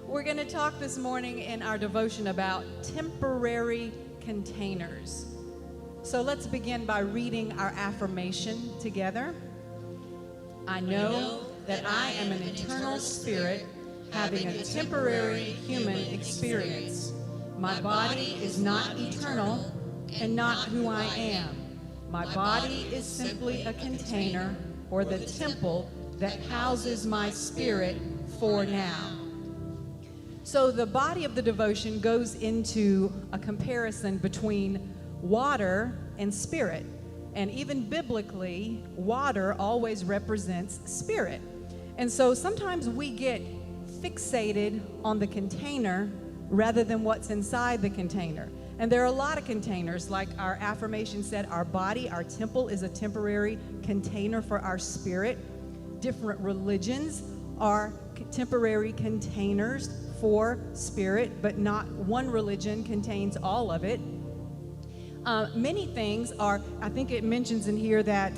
We're going to talk this morning in our devotion about temporary containers. So let's begin by reading our affirmation together. I know that I am an eternal spirit having a temporary human experience. My body is not eternal and not who I am. My body is simply a container or the temple that houses my spirit for now. So the body of the devotion goes into a comparison between water and spirit. And even biblically, water always represents spirit. And so sometimes we get fixated on the container rather than what's inside the container. And there are a lot of containers, like our affirmation said, our body, our temple is a temporary container for our spirit. Different religions are temporary containers for spirit, but not one religion contains all of it. Many things are, I think it mentions in here that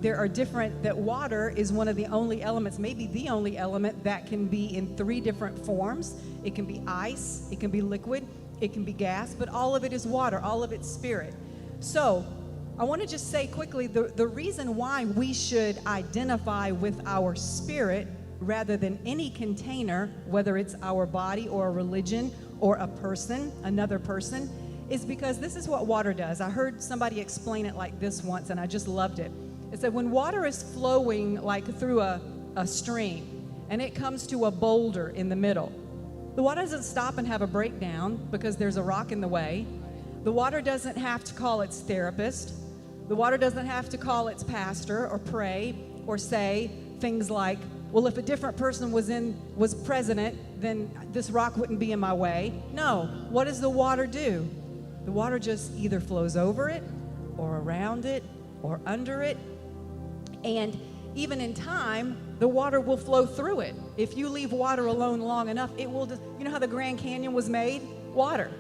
there are different, that water is one of the only elements, maybe the only element that can be in 3 different forms. It can be ice, it can be liquid, it can be gas, but all of it is water, all of it's spirit. So I want to just say quickly, the reason why we should identify with our spirit rather than any container, whether it's our body or a religion or a person, another person, is because this is what water does. I heard somebody explain it like this once, and I just loved it. It said when water is flowing like through a stream, and it comes to a boulder in the middle, the water doesn't stop and have a breakdown because there's a rock in the way. The water doesn't have to call its therapist. The water doesn't have to call its pastor or pray or say things like, well, if a different person was president, then this rock wouldn't be in my way. No, what does the water do? The water just either flows over it or around it or under it. And even in time, the water will flow through it. If you leave water alone long enough, it will just, you know how the Grand Canyon was made? Water.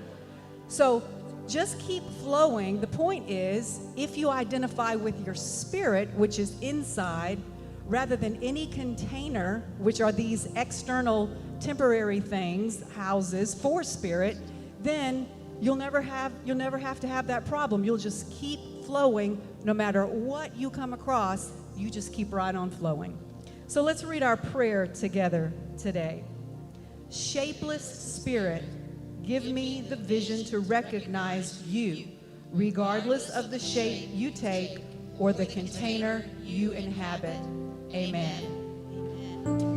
So just keep flowing. The point is, if you identify with your spirit, which is inside, rather than any container, which are these external temporary things, houses for spirit, then you'll never have to have that problem. You'll just keep flowing no matter what you come across. You just keep right on flowing. So let's read our prayer together today. Shapeless spirit, give me the vision to recognize you, regardless of the shape you take or the container you inhabit. Amen.